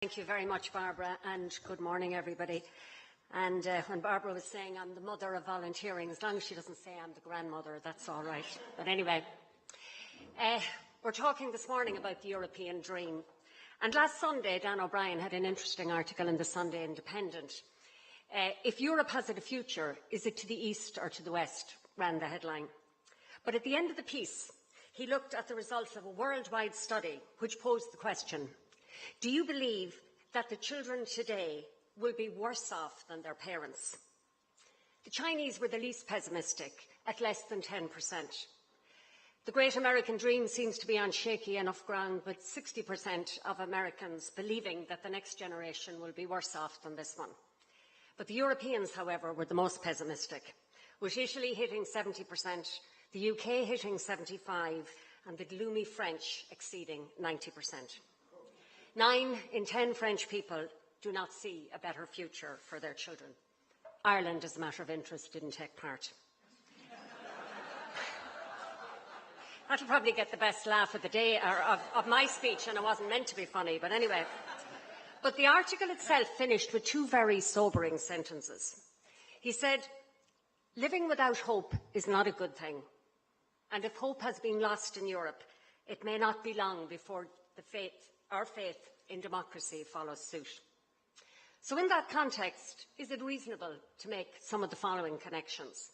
Thank you very much, Barbara, and good morning, everybody. And when Barbara was saying I'm the mother of volunteering, as long as she doesn't say I'm the grandmother, that's all right. But anyway, we're talking this morning about the European dream. And last Sunday, Dan O'Brien had an interesting article in the Sunday Independent. If Europe has a future, is it to the east or to the west, ran the headline. But at the end of the piece, he looked at the results of a worldwide study which posed the question, do you believe that the children today will be worse off than their parents? The Chinese were the least pessimistic, at less than 10%. The great American dream seems to be on shaky enough ground, with 60% of Americans believing that the next generation will be worse off than this one. But the Europeans, however, were the most pessimistic, with Italy hitting 70%, the UK hitting 75%, and the gloomy French exceeding 90%. 9 in 10 French people do not see a better future for their children. Ireland, as a matter of interest, didn't take part. That'll probably get the best laugh of the day, or of my speech, and it wasn't meant to be funny, but anyway. But the article itself finished with 2 very sobering sentences. He said, living without hope is not a good thing. And if hope has been lost in Europe, it may not be long before our faith in democracy follows suit. So in that context, is it reasonable to make some of the following connections?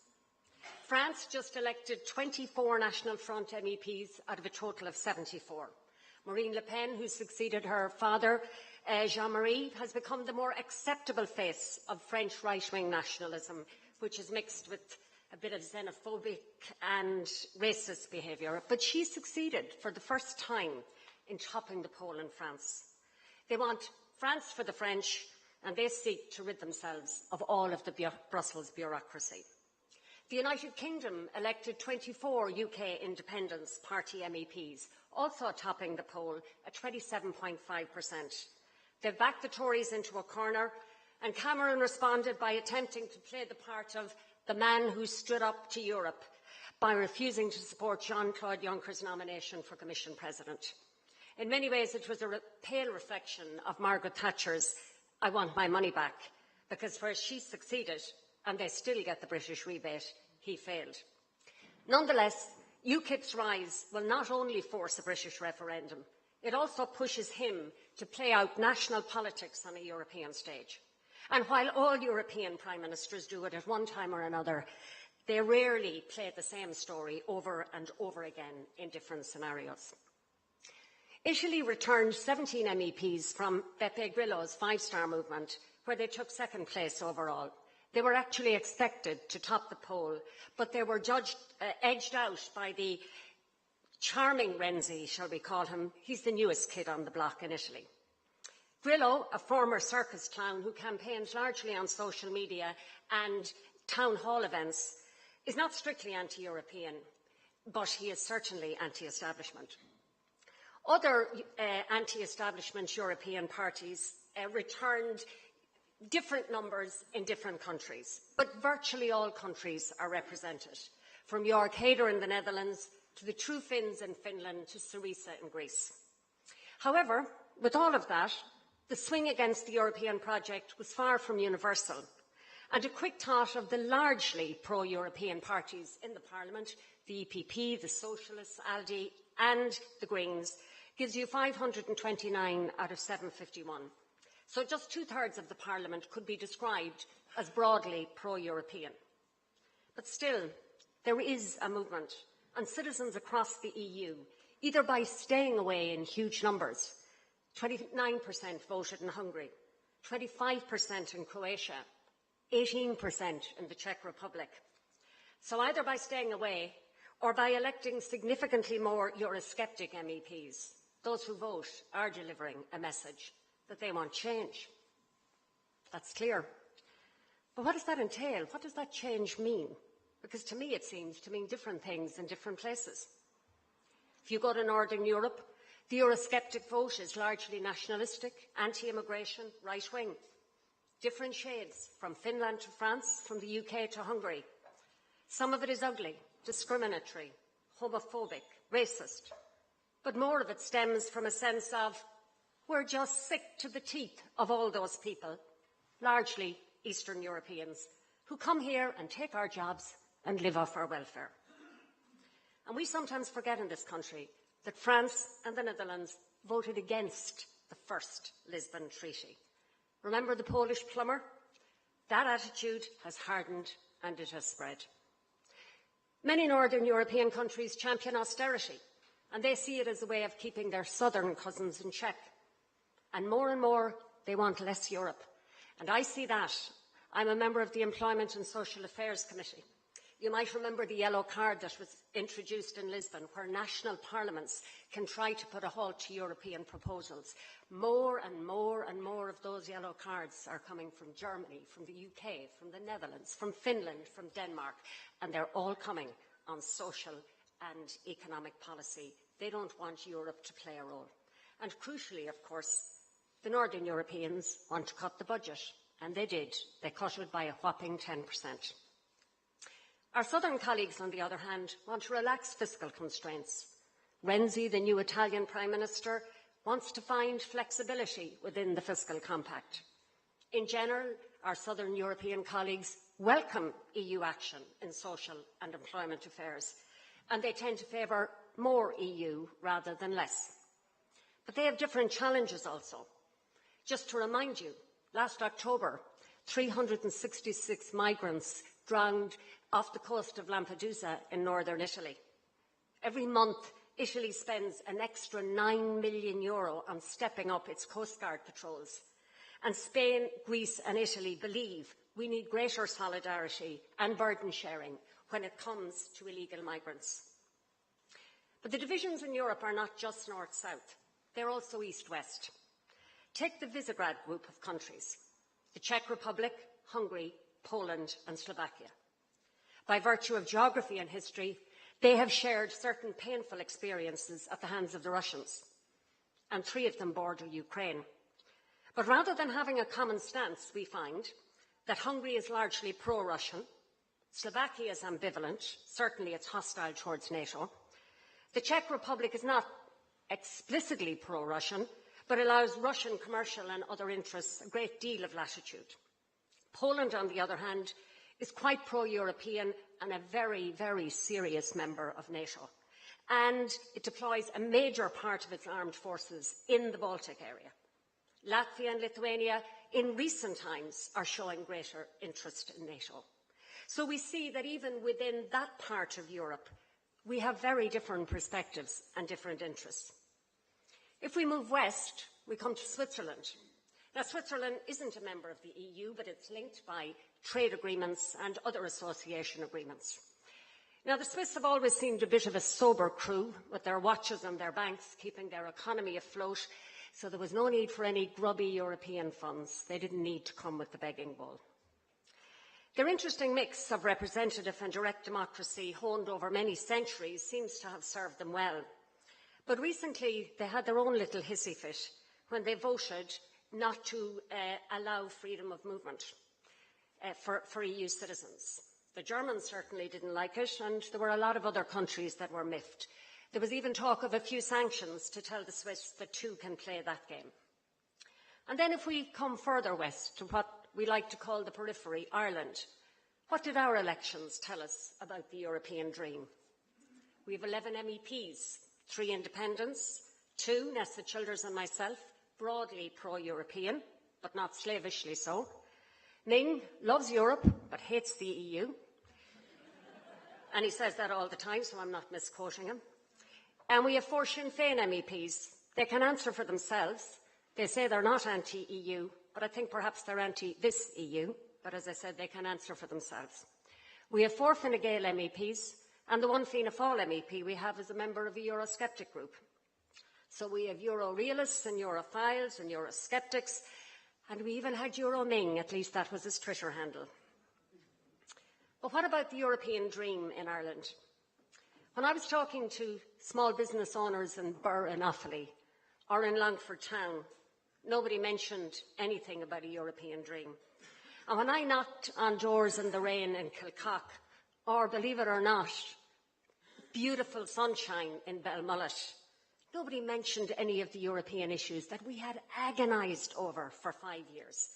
France just elected 24 National Front MEPs out of a total of 74. Marine Le Pen, who succeeded her father, Jean-Marie, has become the more acceptable face of French right-wing nationalism, which is mixed with a bit of xenophobic and racist behaviour. But she succeeded for the first time in topping the poll in France. They want France for the French, and they seek to rid themselves of all of the Brussels bureaucracy. The United Kingdom elected 24 UK Independence Party MEPs, also topping the poll at 27.5%. They've backed the Tories into a corner, and Cameron responded by attempting to play the part of the man who stood up to Europe by refusing to support Jean-Claude Juncker's nomination for Commission President. In many ways, it was a pale reflection of Margaret Thatcher's I want my money back, because where she succeeded, and they still get the British rebate, he failed. Nonetheless, UKIP's rise will not only force a British referendum, it also pushes him to play out national politics on a European stage. And while all European Prime Ministers do it at one time or another, they rarely play the same story over and over again in different scenarios. Italy returned 17 MEPs from Beppe Grillo's five-star movement, where they took second place overall. They were actually expected to top the poll, but they were edged out by the charming Renzi, shall we call him. He's the newest kid on the block in Italy. Grillo, a former circus clown who campaigns largely on social media and town hall events, is not strictly anti-European, but he is certainly anti-establishment. Other anti-establishment European parties returned different numbers in different countries, but virtually all countries are represented, from Jörg Haider in the Netherlands to the True Finns in Finland to Syriza in Greece. However, with all of that, the swing against the European project was far from universal, and a quick thought of the largely pro-European parties in the Parliament, the EPP, the Socialists, ALDE and the Greens, gives you 529 out of 751. So just 2/3 of the Parliament could be described as broadly pro-European. But still, there is a movement, and citizens across the EU, either by staying away in huge numbers, 29% voted in Hungary, 25% in Croatia, 18% in the Czech Republic. So either by staying away or by electing significantly more Eurosceptic MEPs, those who vote are delivering a message that they want change. That's clear. But what does that entail? What does that change mean? Because to me it seems to mean different things in different places. If you go to Northern Europe, the Eurosceptic vote is largely nationalistic, anti-immigration, right-wing. Different shades, from Finland to France, from the UK to Hungary. Some of it is ugly, discriminatory, homophobic, racist. But more of it stems from a sense of, we're just sick to the teeth of all those people, largely Eastern Europeans, who come here and take our jobs and live off our welfare. And we sometimes forget in this country that France and the Netherlands voted against the first Lisbon Treaty. Remember the Polish plumber? That attitude has hardened and it has spread. Many Northern European countries champion austerity, and they see it as a way of keeping their southern cousins in check. And more, they want less Europe. And I see that. I'm a member of the Employment and Social Affairs Committee. You might remember the yellow card that was introduced in Lisbon, where national parliaments can try to put a halt to European proposals. More and more of those yellow cards are coming from Germany, from the UK, from the Netherlands, from Finland, from Denmark, and they're all coming on social and economic policy. They don't want Europe to play a role. And crucially, of course, the Northern Europeans want to cut the budget, and they did. They cut it by a whopping 10%. Our southern colleagues, on the other hand, want to relax fiscal constraints. Renzi, the new Italian Prime Minister, wants to find flexibility within the fiscal compact. In general, our southern European colleagues welcome EU action in social and employment affairs, and they tend to favour more EU rather than less. But they have different challenges also. Just to remind you, last October, 366 migrants drowned off the coast of Lampedusa in northern Italy. Every month, Italy spends an extra €9 million on stepping up its Coast Guard patrols. And Spain, Greece and Italy believe we need greater solidarity and burden sharing when it comes to illegal migrants. But the divisions in Europe are not just north-south. They're also east-west. Take the Visegrad group of countries, the Czech Republic, Hungary, Poland and Slovakia. By virtue of geography and history, they have shared certain painful experiences at the hands of the Russians, and 3 of them border Ukraine. But rather than having a common stance, we find that Hungary is largely pro-Russian, Slovakia is ambivalent, certainly it's hostile towards NATO. The Czech Republic is not explicitly pro-Russian, but allows Russian commercial and other interests a great deal of latitude. Poland, on the other hand, is quite pro-European and a very, very serious member of NATO. And it deploys a major part of its armed forces in the Baltic area. Latvia and Lithuania, in recent times, are showing greater interest in NATO. So we see that even within that part of Europe, we have very different perspectives and different interests. If we move west, we come to Switzerland. Now, Switzerland isn't a member of the EU, but it's linked by trade agreements and other association agreements. Now, the Swiss have always seemed a bit of a sober crew, with their watches on their banks, keeping their economy afloat, so there was no need for any grubby European funds. They didn't need to come with the begging bowl. Their interesting mix of representative and direct democracy, honed over many centuries, seems to have served them well. But recently, they had their own little hissy fit when they voted not to allow freedom of movement for EU citizens. The Germans certainly didn't like it, and there were a lot of other countries that were miffed. There was even talk of a few sanctions to tell the Swiss that too can play that game. And then if we come further west to what we like to call the periphery, Ireland, what did our elections tell us about the European dream? We have 11 MEPs, 3 independents, 2, Nessa Childers and myself, broadly pro-European, but not slavishly so. Ming loves Europe, but hates the EU. And he says that all the time, so I'm not misquoting him. And we have 4 Sinn Féin MEPs. They can answer for themselves. They say they're not anti-EU, but I think perhaps they're anti-this EU. But as I said, they can answer for themselves. We have 4 Fine Gael MEPs, and the one Fianna Fáil MEP we have is a member of a Eurosceptic group. So we have Euro-realists and Europhiles and Eurosceptics, and we even had Euro-Ming, at least that was his Twitter handle. But what about the European dream in Ireland? When I was talking to small business owners in Burr and Offaly, or in Longford Town, nobody mentioned anything about a European dream. And when I knocked on doors in the rain in Kilcock, or believe it or not, beautiful sunshine in Belmullet, Nobody mentioned any of the European issues that we had agonised over for 5 years.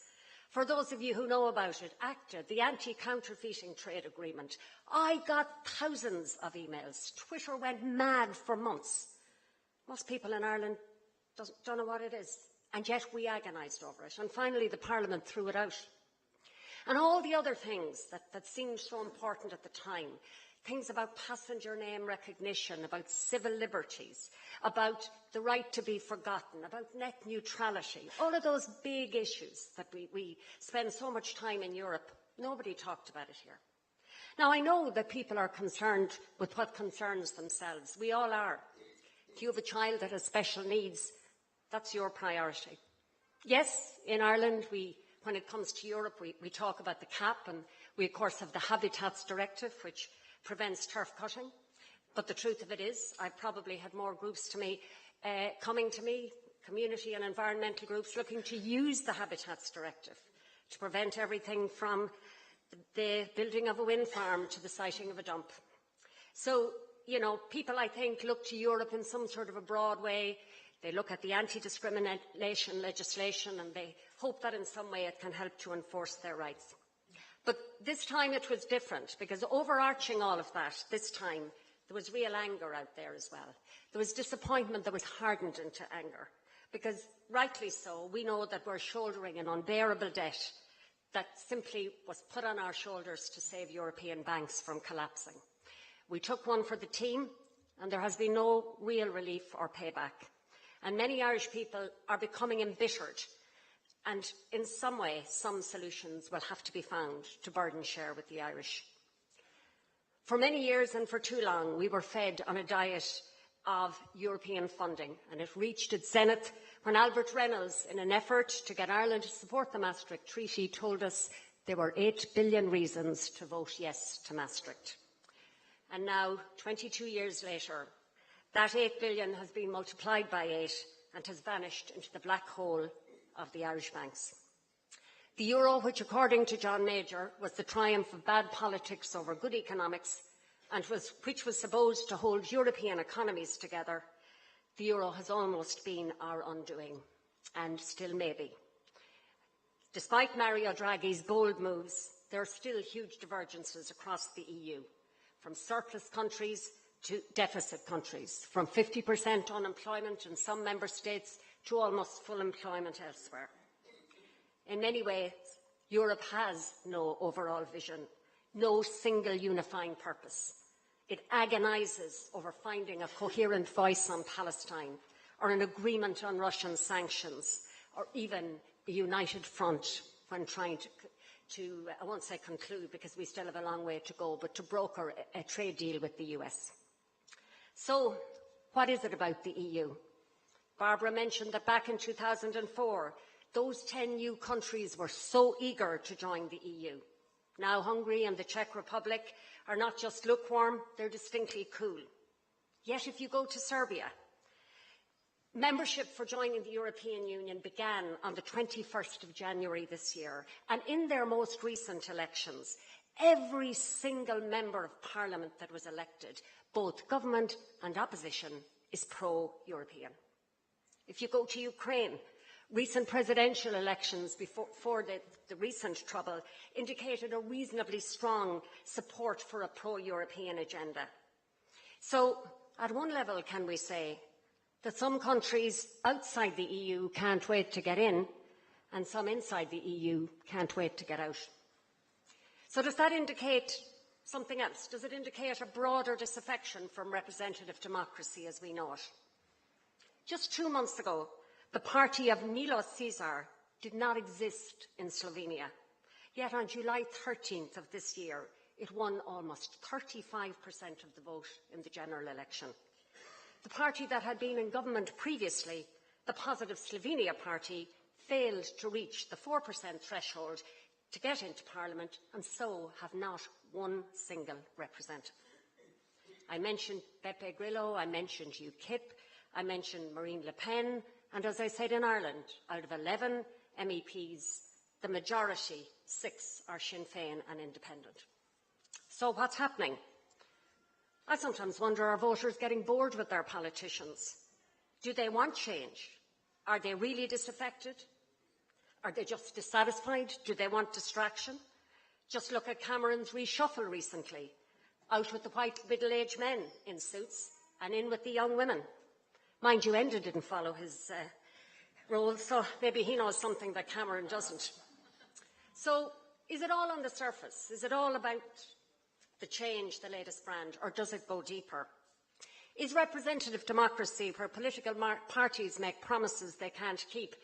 For those of you who know about it, ACTA, the Anti-Counterfeiting Trade Agreement, I got thousands of emails. Twitter went mad for months. Most people in Ireland don't know what it is, and yet we agonised over it. And finally, the Parliament threw it out. And all the other things that seemed so important at the time, things about passenger name recognition, about civil liberties, about the right to be forgotten, about net neutrality, all of those big issues that we spend so much time in Europe, nobody talked about it here. Now, I know that people are concerned with what concerns themselves. We all are. If you have a child that has special needs, that's your priority. Yes, in Ireland, when it comes to Europe, we talk about the CAP, and we, of course, have the Habitats Directive, which prevents turf cutting. But the truth of it is, I probably had more groups coming to me, community and environmental groups, looking to use the Habitats Directive to prevent everything from the building of a wind farm to the siting of a dump. So, you know, people, I think, look to Europe in some sort of a broad way. They look at the anti-discrimination legislation and they hope that in some way it can help to enforce their rights. But this time it was different, because overarching all of that, this time, there was real anger out there as well. There was disappointment that was hardened into anger, because rightly so, we know that we're shouldering an unbearable debt that simply was put on our shoulders to save European banks from collapsing. We took one for the team, and there has been no real relief or payback. And many Irish people are becoming embittered, and in some way, some solutions will have to be found to burden share with the Irish. For many years and for too long, we were fed on a diet of European funding, and it reached its zenith when Albert Reynolds, in an effort to get Ireland to support the Maastricht Treaty, told us there were 8 billion reasons to vote yes to Maastricht. And now, 22 years later, that 8 billion has been multiplied by 8 and has vanished into the black hole of the Irish banks. The euro, which according to John Major was the triumph of bad politics over good economics and which was supposed to hold European economies together, the euro has almost been our undoing, and still may be. Despite Mario Draghi's bold moves, there are still huge divergences across the EU, from surplus countries to deficit countries, from 50% unemployment in some member states to almost full employment elsewhere. In many ways, Europe has no overall vision, no single unifying purpose. It agonises over finding a coherent voice on Palestine, or an agreement on Russian sanctions, or even a united front when trying to I won't say conclude because we still have a long way to go, but to broker a trade deal with the US. So, what is it about the EU? Barbara mentioned that back in 2004, those 10 new countries were so eager to join the EU. Now Hungary and the Czech Republic are not just lukewarm, they're distinctly cool. Yet if you go to Serbia, membership for joining the European Union began on the 21st of January this year, and in their most recent elections, every single member of Parliament that was elected, both government and opposition, is pro-European. If you go to Ukraine, recent presidential elections before the recent trouble indicated a reasonably strong support for a pro-European agenda. So, at one level, can we say that some countries outside the EU can't wait to get in, and some inside the EU can't wait to get out? So does that indicate something else? Does it indicate a broader disaffection from representative democracy as we know it? Just 2 months ago, the party of Milos Caesar did not exist in Slovenia. Yet on July 13th of this year, it won almost 35% of the vote in the general election. The party that had been in government previously, the Positive Slovenia Party, failed to reach the 4% threshold to get into Parliament, and so have not one single representative. I mentioned Beppe Grillo, I mentioned UKIP, I mentioned Marine Le Pen, and as I said in Ireland, out of 11 MEPs, the majority, 6, are Sinn Féin and independent. So what's happening? I sometimes wonder, are voters getting bored with their politicians? Do they want change? Are they really disaffected? Are they just dissatisfied? Do they want distraction? Just look at Cameron's reshuffle recently. Out with the white middle-aged men in suits and in with the young women. Mind you, Enda didn't follow his role, so maybe he knows something that Cameron doesn't. So is it all on the surface? Is it all about the change, the latest brand, or does it go deeper? Is representative democracy where political parties make promises they can't keep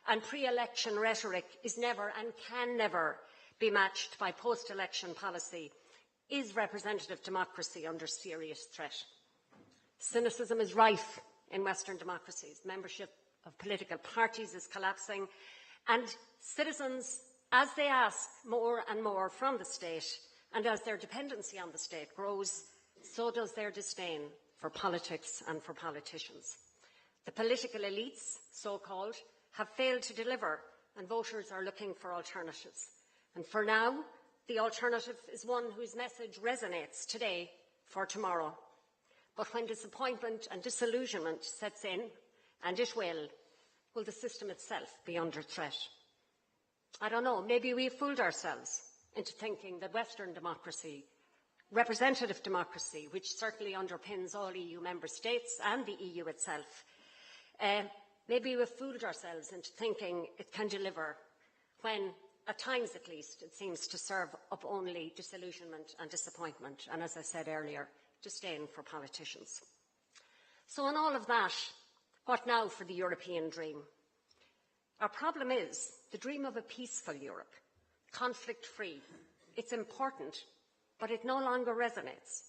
and pre-election rhetoric is never and can never be matched by post-election policy? Is representative democracy under serious threat? Cynicism is rife in Western democracies. Membership of political parties is collapsing, and citizens, as they ask more and more from the state, and as their dependency on the state grows, so does their disdain for politics and for politicians. The political elites, so-called, have failed to deliver, and voters are looking for alternatives. And for now, the alternative is one whose message resonates today for tomorrow. But when disappointment and disillusionment sets in, and it will the system itself be under threat? I don't know, maybe we've fooled ourselves into thinking that Western democracy, representative democracy, which certainly underpins all EU member states and the EU itself, maybe we've fooled ourselves into thinking it can deliver when, at times at least, it seems to serve up only disillusionment and disappointment, and as I said earlier, disdain for politicians. So in all of that, what now for the European dream? Our problem is the dream of a peaceful Europe, conflict-free. It's important, but it no longer resonates.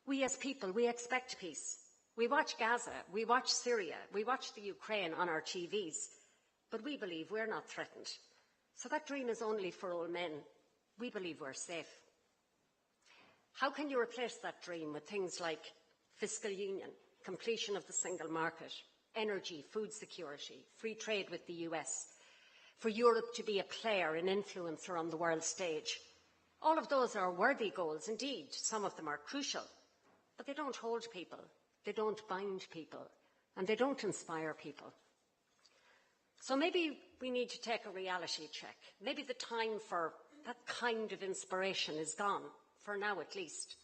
We as people, we expect peace. We watch Gaza, we watch Syria, we watch the Ukraine on our TVs, but we believe we're not threatened. So that dream is only for old men. We believe we're safe. How can you replace that dream with things like fiscal union, completion of the single market, energy, food security, free trade with the US, for Europe to be a player, an influencer on the world stage? All of those are worthy goals indeed. Some of them are crucial, but they don't hold people, they don't bind people, and they don't inspire people. So maybe we need to take a reality check. Maybe the time for that kind of inspiration is gone, for now at least.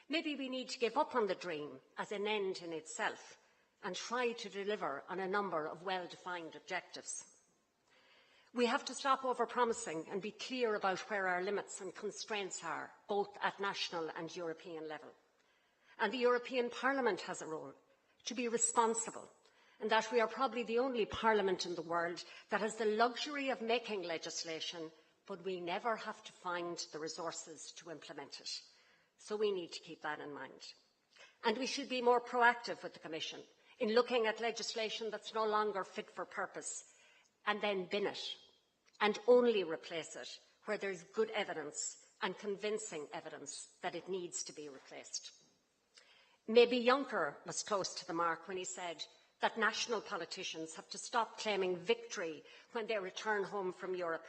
Maybe we need to give up on the dream as an end in itself and try to deliver on a number of well-defined objectives. We have to stop over-promising and be clear about where our limits and constraints are, both at national and European level. And the European Parliament has a role to be responsible, and that we are probably the only parliament in the world that has the luxury of making legislation, but we never have to find the resources to implement it. So we need to keep that in mind. And we should be more proactive with the Commission in looking at legislation that's no longer fit for purpose, and then bin it, and only replace it where there's good evidence and convincing evidence that it needs to be replaced. Maybe Juncker was close to the mark when he said that national politicians have to stop claiming victory when they return home from Europe.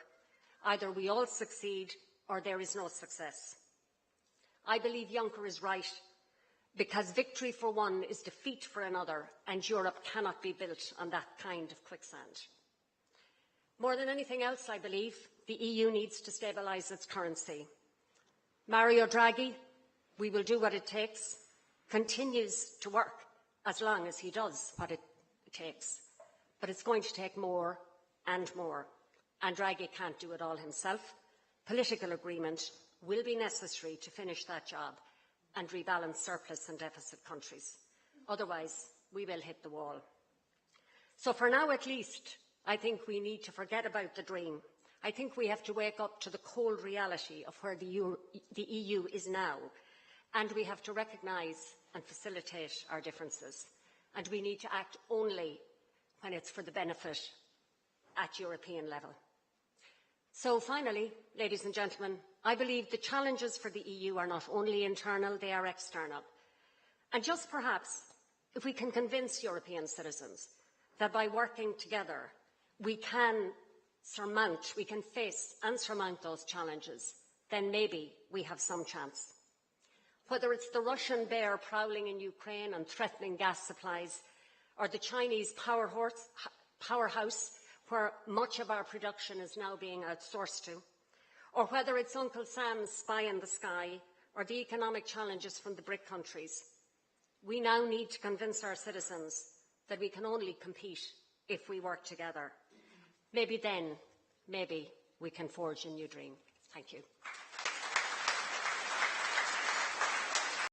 Either we all succeed or there is no success. I believe Juncker is right, because victory for one is defeat for another, and Europe cannot be built on that kind of quicksand. More than anything else, I believe, the EU needs to stabilise its currency. Mario Draghi, we will do what it takes, continues to work as long as he does what it takes. But it's going to take more and more, and Draghi can't do it all himself. Political agreement will be necessary to finish that job and rebalance surplus and deficit countries. Otherwise, we will hit the wall. So for now at least, I think we need to forget about the dream. I think we have to wake up to the cold reality of where the EU is now, and we have to recognise and facilitate our differences. And we need to act only when it's for the benefit at European level. So finally, ladies and gentlemen, I believe the challenges for the EU are not only internal, they are external. And just perhaps, if we can convince European citizens that by working together, we can face and surmount those challenges, then maybe we have some chance. Whether it's the Russian bear prowling in Ukraine and threatening gas supplies, or the Chinese powerhouse where much of our production is now being outsourced to, or whether it's Uncle Sam's spy in the sky or the economic challenges from the BRIC countries. We now need to convince our citizens that we can only compete if we work together. Maybe then, maybe we can forge a new dream. Thank you.